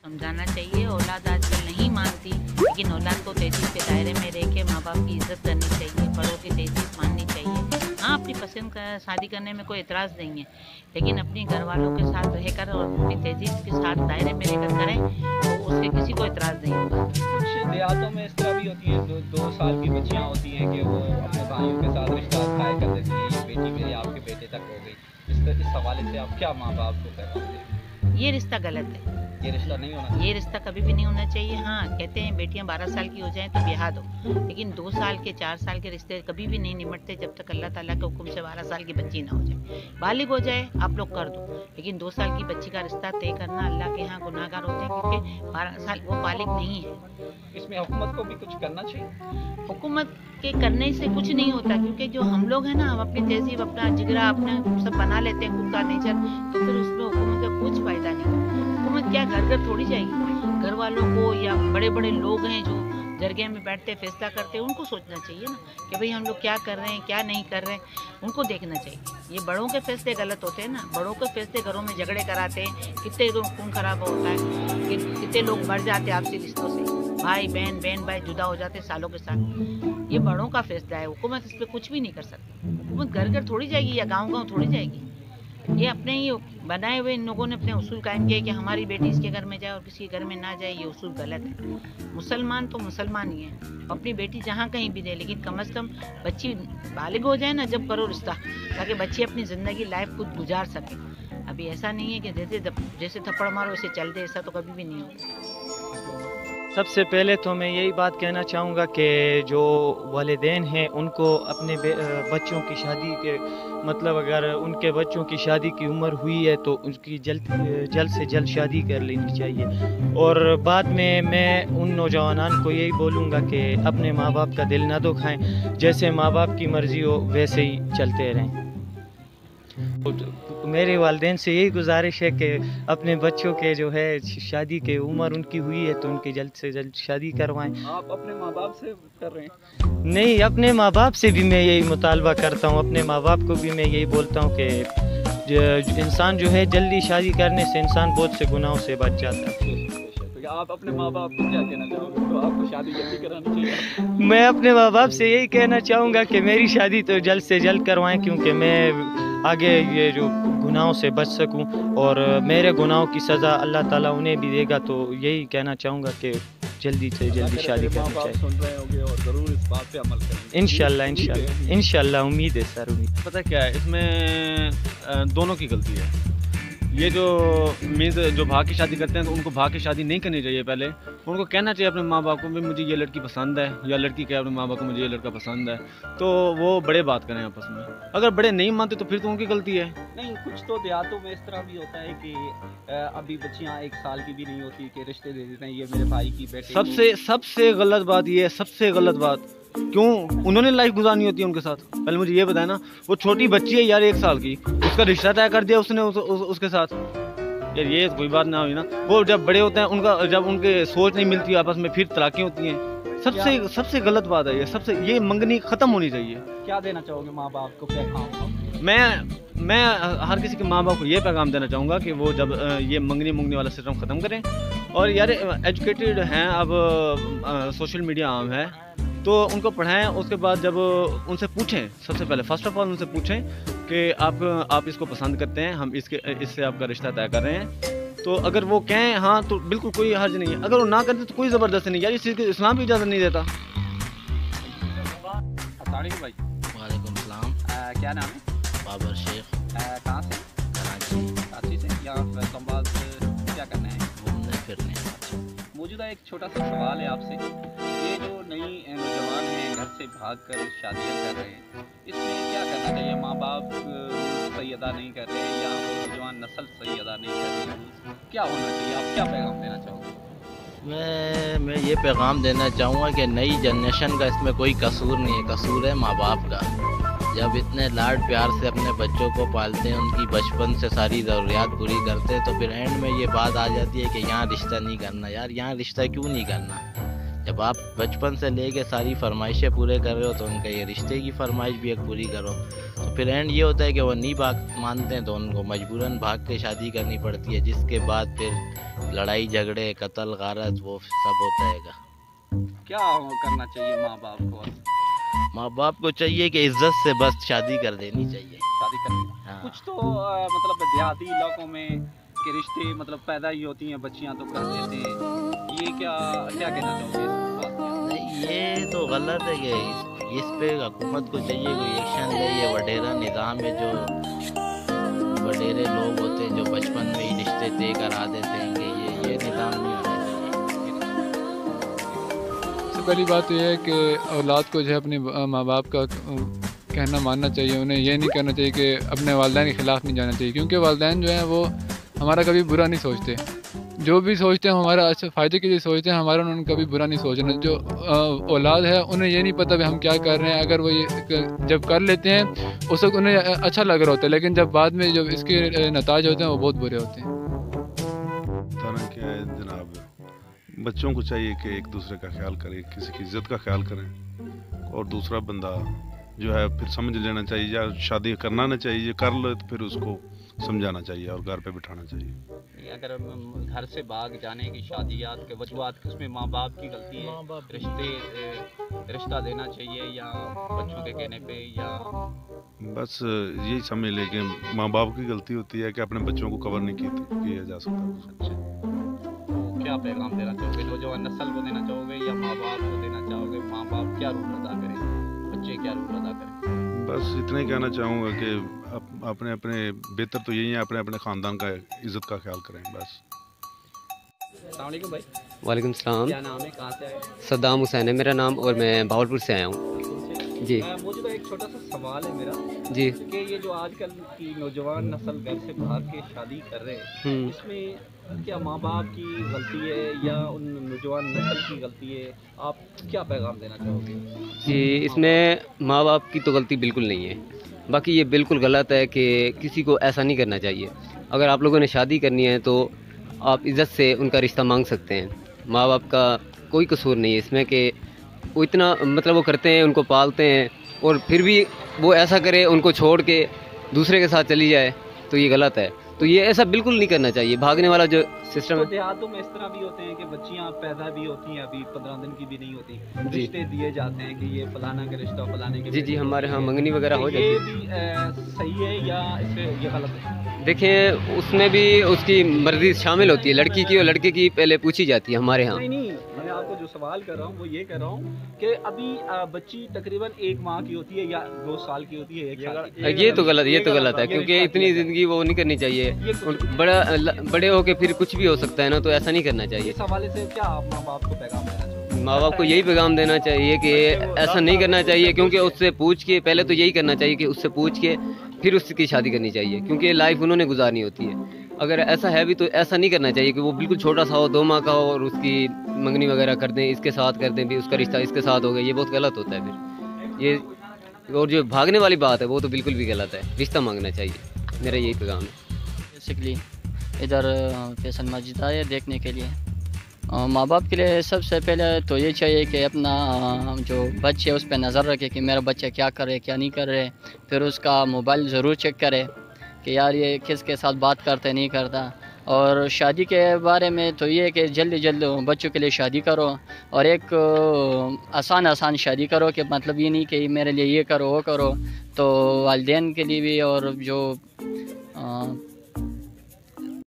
समझाना चाहिए। औलाद आजकल नहीं मानती, लेकिन औलाद को तहजीब के दायरे में रह के माँ बाप की इज्जत करनी चाहिए, बड़ों की तहजीब माननी चाहिए। हाँ, अपनी पसंद का शादी करने में कोई एतराज़ नहीं है, लेकिन अपने घर वालों के साथ रहकर और अपनी तहजीब के साथ दायरे में रहकर करें तो उससे किसी को एतराज़ नहीं होगा। कुछ देहातों में इस तरह भी होती हैं, 2 साल की बच्चियाँ होती हैं कि वो अपने भाइयों के साथ रिश्ता तय कर देती हैं, ये बेटी मेरी आपके बेटे तक हो गई। इस हवाले से आप क्या माँ बाप को पैगाम देंगे? ये रिश्ता गलत है, ये रिश्ता नहीं होना चाहिए। ये रिश्ता कभी भी नहीं होना चाहिए। हाँ, कहते हैं बेटियां 12 साल की हो जाएं तो ब्याह दो, लेकिन 2 साल के 4 साल के रिश्ते कभी भी नहीं निमटते जब तक अल्लाह ताला के हुक्म से 12 साल की बच्ची ना हो जाए। बालिग हो जाए आप लोग कर दो, लेकिन 2 साल की बच्ची का रिश्ता तय करना अल्लाह के यहाँ गुनाहगार होते हैं, क्योंकि 12 साल वो बालिग नहीं है। इसमें हुकूमत को भी कुछ करना चाहिए। हुकूमत के करने से कुछ नहीं होता, क्योंकि जो हम लोग हैं ना, हम अपनी तहजीब, अपना जिगरा, अपने सब बना लेते हैं खुद का नेचर, तो फिर उसमें हुकूमत का कुछ फ़ायदा नहीं। हुकूमत क्या घर घर थोड़ी जाएगी, घर वालों को या बड़े बड़े लोग हैं जो जरगे में बैठते फैसला करते हैं, उनको सोचना चाहिए ना कि भाई हम लोग क्या कर रहे हैं क्या नहीं कर रहे हैं, उनको देखना चाहिए। ये बड़ों के फैसले गलत होते हैं ना, बड़ों के फैसले घरों में झगड़े कराते हैं, कितने लोग खून खराब होता है, कितने लोग मर जाते हैं आपसी रिश्तों से, भाई बहन बहन भाई जुदा हो जाते हैं सालों के साथ। ये बड़ों का फैसला है, हुकूमत इस पर कुछ भी नहीं कर सकती। हुकूमत घर घर थोड़ी जाएगी या गाँव गाँव थोड़ी जाएगी। ये अपने ही बनाए हुए इन लोगों ने अपने उसूल कायम किए कि हमारी बेटी इसके घर में जाए और किसी के घर में ना जाए, ये उसूल गलत है। मुसलमान तो मुसलमान ही है, अपनी बेटी जहाँ कहीं भी दे, लेकिन कम से कम बच्ची बालिग हो जाए ना जब करो रिश्ता, ताकि बच्ची अपनी ज़िंदगी लाइफ खुद गुजार सके। अभी ऐसा नहीं है कि जैसे थप्पड़ मारो वैसे चल दे, ऐसा तो कभी भी नहीं होगा। सबसे पहले तो मैं यही बात कहना चाहूँगा कि जो वालिदैन हैं उनको अपने बच्चों की शादी के मतलब अगर उनके बच्चों की शादी की उम्र हुई है तो उनकी जल्द से जल्द शादी कर लेनी चाहिए। और बाद में मैं उन नौजवानों को यही बोलूँगा कि अपने माँ बाप का दिल ना दुखाएं, जैसे माँ बाप की मर्ज़ी हो वैसे ही चलते रहें। मेरे वालिदैन से यही गुजारिश है कि अपने बच्चों के जो है शादी की उम्र उनकी हुई है तो उनकी जल्द से जल्द शादी करवाएं। आप अपने माँ बाप से कर रहे हैं? नहीं, अपने माँ बाप से भी मैं यही मुतालबा करता हूँ, अपने माँ बाप को भी मैं यही बोलता हूँ कि इंसान जो है जल्दी शादी करने से इंसान बहुत से गुनाहों से बच जाता है। तो आप अपने माँ बाप को क्या कहना चाहोगे? तो आपको शादी जल्दी करानी चाहिए? मैं अपने माँ बाप से यही कहना चाहूँगा कि मेरी शादी तो जल्द से जल्द करवाएं, क्योंकि मैं आगे ये जो गुनाहों से बच सकूं और मेरे गुनाहों की सज़ा अल्लाह ताला उन्हें भी देगा। तो यही कहना चाहूँगा कि जल्दी से जल्दी शादी करनी चाहिए। सुन रहे होंगे और ज़रूर इस बात पे अमल करेंगे इंशाल्लाह उम्मीद है सर, उम्मीद। पता क्या है, इसमें दोनों की गलती है। ये जो जो भाग की शादी करते हैं तो उनको भाग की शादी नहीं करनी चाहिए। पहले उनको कहना चाहिए अपने माँ बाप को भी मुझे ये लड़की पसंद है, या लड़की कहे अपने माँ बाप को मुझे ये लड़का पसंद है, तो वो बड़े बात करें आपस में। अगर बड़े नहीं मानते तो फिर तो उनकी गलती है। नहीं, कुछ तो देहातों में इस तरह भी होता है कि अभी बच्चियाँ 1 साल की भी नहीं होती कि रिश्ते दे देते हैं, ये मेरे भाई की बेटी। सबसे गलत बात ये है, सबसे गलत बात। क्यों? उन्होंने लाइफ गुजारनी होती है उनके साथ। पहले मुझे ये बताया ना, वो छोटी बच्ची है यार 1 साल की, उसका रिश्ता तय कर दिया उसने उसके साथ। यार ये कोई बात ना हुई ना। वो जब बड़े होते हैं उनका जब उनके सोच नहीं मिलती आपस में, फिर तलाक़ें होती हैं। सबसे गलत बात है ये मंगनी ख़त्म होनी चाहिए। क्या देना चाहोगे माँ बाप को पैगाम? मैं हर किसी के माँ बाप को ये पैगाम देना चाहूँगा कि वो जब ये मंगनी वाला सिस्टम ख़त्म करें। और यार एजुकेटेड हैं, अब सोशल मीडिया आम है, तो उनको पढ़ाएं। उसके बाद जब उनसे पूछें, सबसे पहले फर्स्ट ऑफ ऑल उनसे पूछें कि आप इसको पसंद करते हैं, हम इससे आपका रिश्ता तय कर रहे हैं। तो अगर वो कहें हाँ तो बिल्कुल कोई हर्ज नहीं है, अगर वो ना करते तो कोई ज़बरदस्ती नहीं। यार इस चीज़ की इस्लाम भी इजाज़त नहीं देता। भाई वालेकुम सलाम। क्या नाम है? बाबर शेख। कहाँ से? कराची से। यहाँ संवाद क्या करना है? घूमने फिरने। मौजूदा एक छोटा सा सवाल है आपसे, ये जो नई नौजवान हैं घर से भागकर शादियाँ कर रहे हैं, इसमें क्या करना चाहिए? माँ बाप सही अदा नहीं कर रहे हैं या नौजवान नस्ल सही अदा नहीं कर रही, क्या होना चाहिए? आप क्या पैगाम देना चाहोगे? मैं ये पैगाम देना चाहूँगा कि नई जनरेशन का इसमें कोई कसूर नहीं है, कसूर है माँ बाप का। जब इतने लाड प्यार से अपने बच्चों को पालते हैं, उनकी बचपन से सारी ज़रूरियात पूरी करते हैं, तो फिर एंड में ये बात आ जाती है कि यहाँ रिश्ता नहीं करना। यार यहाँ रिश्ता क्यों नहीं करना? जब आप बचपन से लेके सारी फरमाइशें पूरे कर रहे हो तो उनका ये रिश्ते की फरमाइश भी एक पूरी करो। तो फिर एंड ये होता है कि वो नहीं मानते हैं तो उनको मजबूरन भाग के शादी करनी पड़ती है, जिसके बाद फिर लड़ाई झगड़े कत्ल गारत वो सब होता है। क्या करना चाहिए माँ बाप को? माँ बाप को चाहिए कि इज्जत से बस शादी कर देनी चाहिए। शादी करनी हाँ। कुछ तो मतलब देहाती इलाकों में के रिश्ते मतलब पैदा ही होती हैं, बच्चियां तो कर देते हैं, ये क्या क्या कहना चाहोगे इस बात पे? नहीं, ये तो गलत है कि इस पे हुकूमत को चाहिए कोई एक्शन ले। ये वडेरा निज़ाम है, जो वडेरे लोग होते हैं जो बचपन में ही रिश्ते तय करा देते हैं, कि ये निज़ाम नहीं होना चाहिए। सबसे पहली बात तो यह है कि औलाद को जो है अपने माँ बाप का कहना मानना चाहिए। उन्हें ये नहीं करना चाहिए कि अपने वालिदैन के ख़िलाफ़ नहीं जाना चाहिए, क्योंकि वालिदैन जो हैं वो हमारा कभी बुरा नहीं सोचते। जो भी सोचते हैं हमारा अच्छा फ़ायदे के लिए सोचते हैं, हमारा उन्होंने कभी बुरा नहीं सोचना। जो औलाद है उन्हें ये नहीं पता भी हम क्या कर रहे हैं। अगर वो ये जब कर लेते हैं उस वक्त उन्हें अच्छा लग रहा होता है, लेकिन जब बाद में जब इसके नताज होते हैं वो बहुत बुरे होते हैं। बताना क्या है जनाब, बच्चों को चाहिए कि एक दूसरे का ख्याल करें, किसी की इज्जत का ख्याल करें, और दूसरा बंदा जो है फिर समझ लेना चाहिए, या शादी करना ना चाहिए, कर लो तो फिर उसको समझाना चाहिए और घर पे बिठाना चाहिए। अगर घर से भाग जाने की शादियात के वजूहत, उसमें माँ बाप की गलती है, रिश्ता देना चाहिए या बच्चों के कहने पे, या बस यही समझ ले कि माँ बाप की गलती होती है कि अपने बच्चों को कवर नहीं किया जा सकता। तो क्या पैगाम देना चाहोगे नौजवान नस्ल को देना चाहोगे या माँ बाप को देना चाहोगे? माँ बाप क्या रोल अदा करें, बच्चे क्या रोल अदा करें? बस इतना ही कहना चाहूँगा कि अपने अपने बेहतर तो यही है, अपने अपने ख़ानदान का इज़्ज़त का ख्याल करें बस। अस्सलाम वालेकुम भाई। वालेकुम सलाम। क्या नाम है, कहाँ से आए? सद्दाम हुसैन है मेरा नाम, और मैं भावलपुर से आया हूँ जी। मुझे एक छोटा सा सवाल है मेरा जी कि ये जो आजकल की नौजवान नस्ल घर से भाग के शादी कर रहे हैं, इसमें क्या माँ बाप की गलती है या उन नौजवान नस्ल की गलती है? आप क्या पैगाम देना चाहोगे? जी, इसमें माँ बाप की तो गलती बिल्कुल नहीं है, बाकी ये बिल्कुल गलत है कि किसी को ऐसा नहीं करना चाहिए। अगर आप लोगों ने शादी करनी है तो आप इज़्ज़त से उनका रिश्ता मांग सकते हैं। माँ बाप का कोई कसूर नहीं है इसमें कि वो इतना मतलब वो करते हैं, उनको पालते हैं, और फिर भी वो ऐसा करे उनको छोड़ के दूसरे के साथ चली जाए, तो ये गलत है। तो ये ऐसा बिल्कुल नहीं करना चाहिए। भागने वाला जो सिस्टम तो है, देहातों में इस तरह भी होते हैं कि बच्चियां पैदा भी होती हैं, अभी 15 दिन की भी नहीं होती, रिश्ते दिए जाते हैं कि ये फलाना का रिश्ता फलाने के। जी हमारे यहाँ मंगनी वगैरह हो जाती है। ये भी सही है या इससे ये गलत है? देखिए, उसमें भी उसकी मर्जी शामिल होती है, लड़की की और लड़के की पहले पूछी जाती है हमारे यहाँ। नहीं, मैं आपको जो सवाल कर रहा हूँ वो ये कर रहा हूँ कि अभी बच्ची तकरीबन 1 माह की होती है या 2 साल की होती है, 1 साल की। ये तो गलत है, क्योंकि इतनी ज़िंदगी वो नहीं करनी चाहिए। बड़े होके फिर कुछ भी हो सकता है ना, तो ऐसा नहीं करना चाहिए। इस हवाले से क्या आप माँ बाप को पैगाम देना चाहोगे? माँ बाप को यही पैगाम देना चाहिए कि ऐसा नहीं करना चाहिए, क्योंकि उससे पूछ के पहले तो यही करना चाहिए कि उससे पूछ के फिर उसकी शादी करनी चाहिए, क्योंकि लाइफ उन्होंने गुजारनी होती है। अगर ऐसा है भी तो ऐसा नहीं करना चाहिए कि वो बिल्कुल छोटा सा हो, 2 माह का हो, और उसकी मंगनी वगैरह कर दें, इसके साथ कर दें, भी उसका रिश्ता इसके साथ हो गया, ये बहुत गलत होता है फिर ये। और जो भागने वाली बात है वो तो बिल्कुल भी गलत है, रिश्ता मांगना चाहिए, मेरा यही पैगाम है। बेसिकली इधर फैसल मस्जिद आए देखने के लिए। माँ बाप के लिए सबसे पहले तो ये चाहिए कि अपना जो बच्चे उस पर नज़र रखे कि मेरा बच्चा क्या कर रहे क्या नहीं कर रहे। फिर उसका मोबाइल ज़रूर चेक करे कि यार ये किसके साथ बात करता नहीं करता। और शादी के बारे में तो ये है कि जल्दी बच्चों के लिए शादी करो, और एक आसान शादी करो, कि मतलब ये नहीं कि मेरे लिए ये करो वो करो। तो वालिदैन के लिए भी और जो